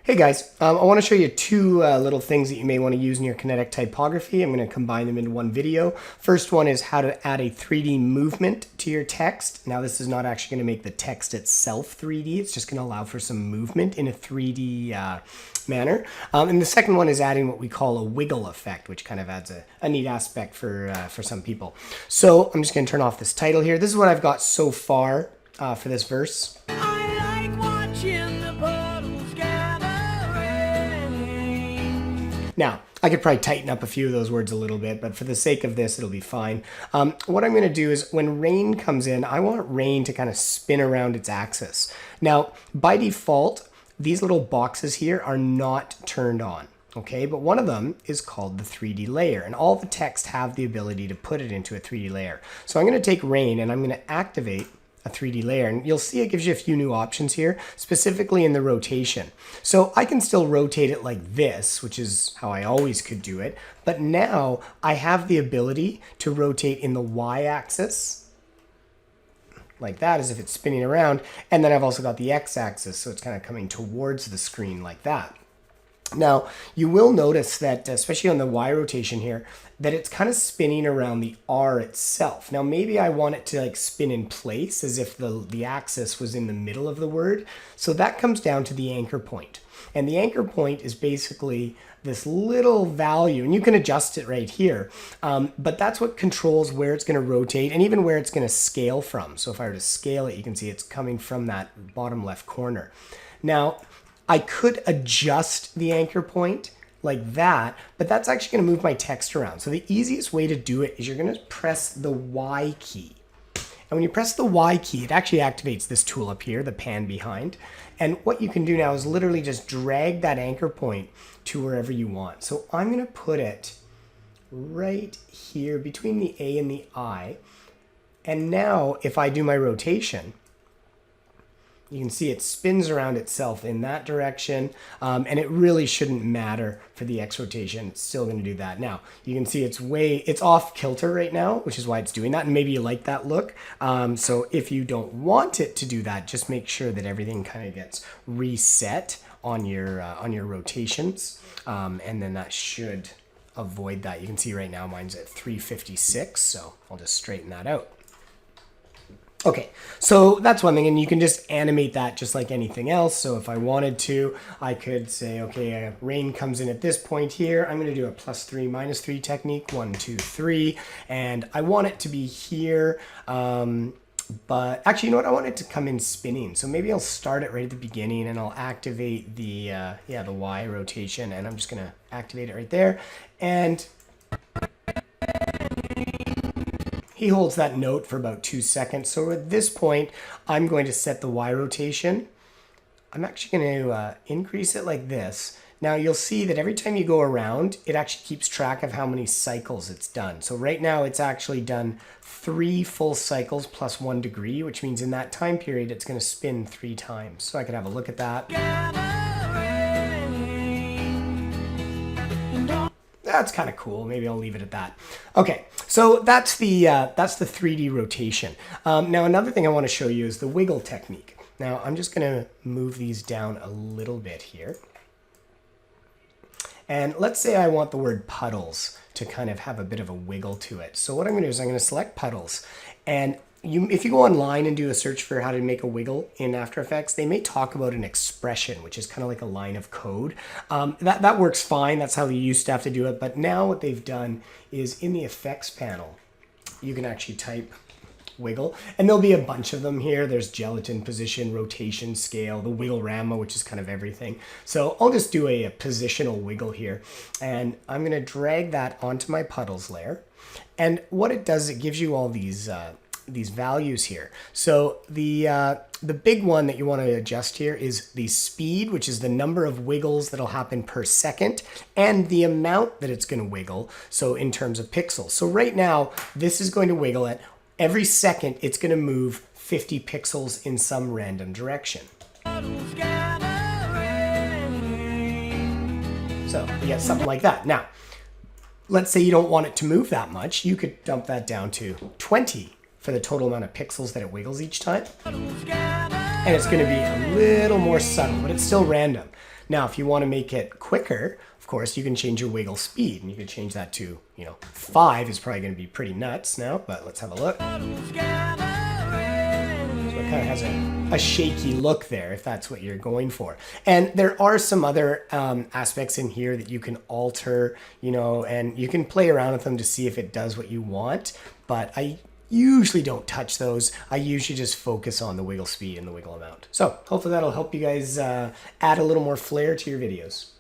Hey guys, I want to show you two little things that you may want to use in your Kinetic typography. I'm going to combine them into one video. First one is how to add a 3D movement to your text. Now this is not actually going to make the text itself 3D, it's just going to allow for some movement in a 3D manner. And the second one is adding what we call a wiggle effect, which kind of adds a neat aspect for some people. So I'm just going to turn off this title here. This is what I've got so far for this verse. I like watching the puddles gathering. Now, I could probably tighten up a few of those words a little bit, but for the sake of this, it'll be fine. What I'm going to do is when rain comes in, I want rain to kind of spin around its axis. Now, by default, these little boxes here are not turned on. Okay, but one of them is called the 3D layer, and all the text have the ability to put it into a 3D layer. So I'm going to take rain and I'm going to activate a 3D layer, and you'll see it gives you a few new options here, specifically in the rotation. So I can still rotate it like this, which is how I always could do it, but now I have the ability to rotate in the y-axis like that, as if it's spinning around, and then I've also got the x-axis, so it's kind of coming towards the screen like that. Now, you will notice that, especially on the Y rotation here, that it's kind of spinning around the R itself. Now, maybe I want it to like spin in place as if the axis was in the middle of the word. So that comes down to the anchor point. And the anchor point is basically this little value, and you can adjust it right here, but that's what controls where it's going to rotate and even where it's going to scale from. So if I were to scale it, you can see it's coming from that bottom left corner. Now, I could adjust the anchor point like that, but that's actually going to move my text around. So the easiest way to do it is you're going to press the Y key. And when you press the Y key, it actually activates this tool up here, the pan behind. And what you can do now is literally just drag that anchor point to wherever you want. So I'm going to put it right here between the A and the I. And now if I do my rotation, you can see it spins around itself in that direction, and it really shouldn't matter for the X rotation. It's still going to do that. Now, you can see it's off kilter right now, which is why it's doing that, and maybe you like that look. So if you don't want it to do that, just make sure that everything kind of gets reset on your rotations, and then that should avoid that. You can see right now mine's at 356, so I'll just straighten that out. Okay, so that's one thing, and you can just animate that just like anything else. So if I wanted to, I could say, okay, rain comes in at this point here. I'm going to do a +3, -3 technique, 1, 2, 3, and I want it to be here. But actually, you know what? I want it to come in spinning. So maybe I'll start it right at the beginning, and I'll activate the Y rotation, and I'm just going to activate it right there. And he holds that note for about 2 seconds. So at this point, I'm going to set the Y rotation. I'm actually going to increase it like this. Now you'll see that every time you go around, it actually keeps track of how many cycles it's done. So right now it's actually done 3 full cycles plus 1 degree, which means in that time period, it's going to spin 3 times. So I could have a look at that. That's kind of cool. Maybe I'll leave it at that. Okay, so that's the 3D rotation. Now another thing I want to show you is the wiggle technique. Now I'm just going to move these down a little bit here. And let's say I want the word puddles to kind of have a bit of a wiggle to it. So what I'm going to do is I'm going to select puddles, and if you go online and do a search for how to make a wiggle in After Effects, they may talk about an expression, which is kind of like a line of code. That works fine. That's how you used to have to do it. But now what they've done is in the effects panel, you can actually type wiggle, and there'll be a bunch of them here. There's gelatin, position, rotation, scale, the wiggle-rama, which is kind of everything. So I'll just do a positional wiggle here, and I'm going to drag that onto my puddles layer. And what it does, it gives you all these values here. So the big one that you want to adjust here is the speed, which is the number of wiggles that'll happen per second, and the amount that it's going to wiggle, so in terms of pixels. So right now, this is going to wiggle at every second, it's going to move 50 pixels in some random direction. So you get something like that. Now, let's say you don't want it to move that much. You could dump that down to 20 for the total amount of pixels that it wiggles each time. and it's going to be a little more subtle, but it's still random. Now, if you want to make it quicker, of course, you can change your wiggle speed, and you can change that to, 5 is probably going to be pretty nuts now, but let's have a look. So it kind of has a shaky look there, if that's what you're going for. And there are some other aspects in here that you can alter, and you can play around with them to see if it does what you want, but I usually don't touch those. I usually just focus on the wiggle speed and the wiggle amount. So hopefully that'll help you guys add a little more flair to your videos.